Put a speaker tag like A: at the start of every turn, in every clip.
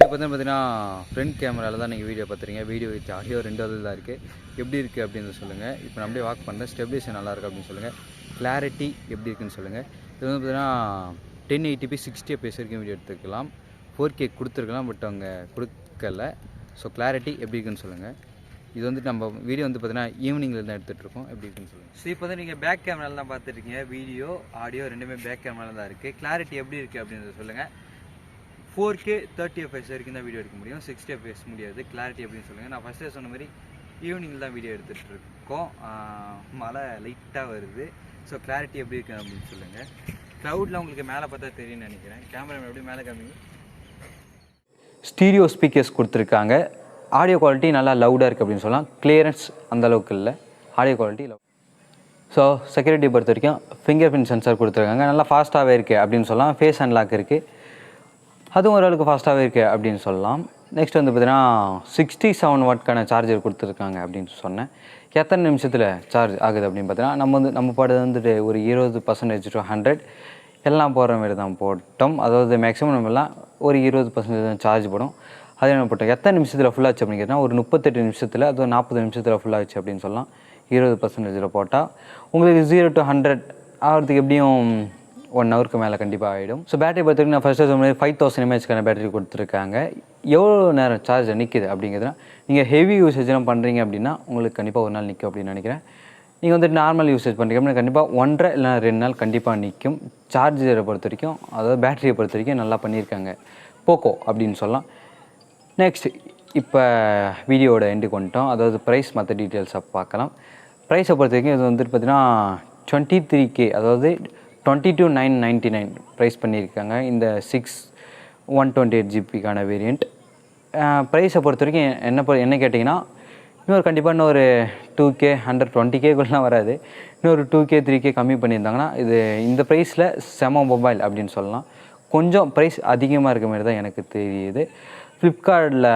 A: So இப்போ தான் பார்த்தீங்கன்னா ஃப்ரண்ட் கேமராவில் தான் நீங்கள் வீடியோ பார்த்துறீங்க. வீடியோ வித் ஆடியோ ரெண்டாவது தான் இருக்குது. எப்படி இருக்குது அப்படின்னு சொல்லுங்கள். இப்போ நான் அப்படியே வாக் பண்ணுறேன். ஸ்டெபிலைசேஷன் நல்லாயிருக்கு அப்படின்னு சொல்லுங்கள். கிளாரிட்டி எப்படி இருக்குன்னு சொல்லுங்கள். இது வந்து பார்த்தீங்கன்னா 1080p 60 fps வரைக்கும் வீடியோ எடுத்துக்கலாம். 4K கொடுத்துருக்கலாம், பட் அவங்க கொடுக்கல. ஸோ கிளாரிட்டி எப்படி இருக்குன்னு சொல்லுங்கள். இது வந்து நம்ம வீடியோ வந்து பார்த்தீங்கன்னா ஈவினிங்கில் தான் எடுத்துகிட்ருக்கோம். எப்படி இருக்குன்னு சொல்லுங்கள். ஸோ இப்போ வந்து நீங்கள் பேக் கேமராவில் தான் பார்த்துருக்கீங்க. வீடியோ ஆடியோ ரெண்டுமே பேக் கேமராவில் தான் இருக்குது. கிளாரிட்டி எப்படி இருக்குது அப்படின்றத சொல்லுங்கள். 4K 30 fps வரைக்கும் தான் வீடியோ எடுக்க முடியும், 60 fps முடியாது. கிளாரிட்டி எப்படின்னு சொல்லுங்கள். நான் ஃபஸ்ட்டே சொன்ன மாதிரி ஈவினிங்கில் தான் வீடியோ எடுத்துகிட்டு இருக்கோம். மழை லைட்டாக வருது. ஸோ கிளாரிட்டி எப்படி இருக்குது அப்படின்னு சொல்லுங்கள். க்ளவுடில் உங்களுக்கு மேலே பார்த்தா தெரியும்னு நினைக்கிறேன். கேமரா எப்படி மேலே காமிங்க. ஸ்டீரியோ ஸ்பீக்கர்ஸ் கொடுத்துருக்காங்க. ஆடியோ குவாலிட்டி நல்லா லவுடாக இருக்குது அப்படின்னு சொல்லலாம். கிளியரன்ஸ் அந்தளவுக்கு இல்லை, audio quality love. So security பொறுத்த வரைக்கும் ஃபிங்கர் பிரிண்ட் சென்சார் கொடுத்துருக்காங்க. நல்லா ஃபாஸ்ட்டாகவே இருக்குது அப்படின்னு சொல்லலாம். ஃபேஸ் அன்லாக் இருக்குது, அதுவும் ஓரளவுக்கு ஃபாஸ்ட்டாகவே இருக்குது அப்படின்னு சொல்லலாம். நெக்ஸ்ட் வந்து பார்த்தீங்கன்னா 67 வாட்க்கான சார்ஜர் கொடுத்துருக்காங்க அப்படின்னு சொன்னேன். எத்தனை நிமிஷத்தில் சார்ஜ் ஆகுது அப்படின்னு பார்த்தீங்கன்னா நம்ம பாடுறது வந்துட்டு ஒரு 20% to 100 எல்லாம் போடுற மாதிரி தான் போட்டோம். அதாவது மேக்ஸிமம் நம்மலாம் ஒரு 20% தான் சார்ஜ் போடும். அது என்ன போட்டோம். எத்தனை நிமிஷத்தில் ஃபுல்லாச்சு அப்படின்னு கேட்டால் ஒரு 38 நிமிஷத்தில், அதுவும் 40 நிமிஷத்தில் ஃபுல்லாச்சு அப்படின்னு சொல்லலாம். 20% போட்டால் உங்களுக்கு 0 to 100 ஆகிறதுக்கு எப்படியும் 1 ஹவருக்கு மேலே கண்டிப்பாக ஆகிடும். ஸோ பேட்டரி பார்த்திங்கன்னா நான் ஃபஸ்ட்டு சொன்ன 5000 mAhக்கான பேட்டரி கொடுத்துருக்காங்க. எவ்வளோ நேரம் சார்ஜ் நிற்கிது அப்படிங்கிறதுனா, நீங்கள் ஹெவி யூசேஜ்லாம் பண்ணுறீங்க அப்படின்னா உங்களுக்கு கண்டிப்பாக ஒரு நாள் நிற்கும் அப்படின்னு நினைக்கிறேன். நீங்கள் வந்துட்டு நார்மல் யூசேஜ் பண்ணுறீங்க அப்படின்னா கண்டிப்பாக 1.5 இல்லைனா 2 நாள் கண்டிப்பாக நிற்கும். சார்ஜரை பொறுத்த வரைக்கும், அதாவது பேட்டரியை பொறுத்த வரைக்கும் நல்லா பண்ணியிருக்காங்க. போக்கோ அப்படின்னு சொல்லலாம். நெக்ஸ்ட் இப்போ வீடியோட எண்டுக்கு வந்துட்டோம். அதாவது ப்ரைஸ் மற்ற டீட்டெயில்ஸை பார்க்கலாம். ப்ரைஸை பொறுத்த வரைக்கும் இது வந்துட்டு பார்த்தீங்கன்னா 23K, அதாவது 22,999 ப்ரைஸ் பண்ணியிருக்காங்க. இந்த 128 GB வேரியண்ட். ப்ரைஸை பொறுத்த வரைக்கும் என்ன கேட்டிங்கன்னா, இன்னொரு கண்டிப்பாக இன்னொரு 2K 120Kக்குள்ளலாம் வராது. இன்னொரு 2K 3K கம்மி பண்ணியிருந்தாங்கன்னா இது இந்த ப்ரைஸில் செம மொபைல் அப்படின்னு சொல்லலாம். கொஞ்சம் ப்ரைஸ் அதிகமாக இருக்க மாதிரி தான் எனக்கு தெரியுது. ஃப்ளிப்கார்ட்டில்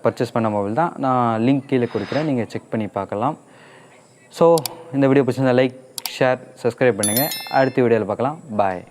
A: பர்ச்சேஸ் பண்ண மொபைல் தான். நான் லிங்க் கீழே கொடுக்குறேன், நீங்கள் செக் பண்ணி பார்க்கலாம். ஸோ இந்த வீடியோ பிடிச்சிருந்தா லைக், ஷேர், சப்ஸ்கிரைப் பண்ணுங்கள். அடுத்த வீடியோவில் பார்க்கலாம். பாய்.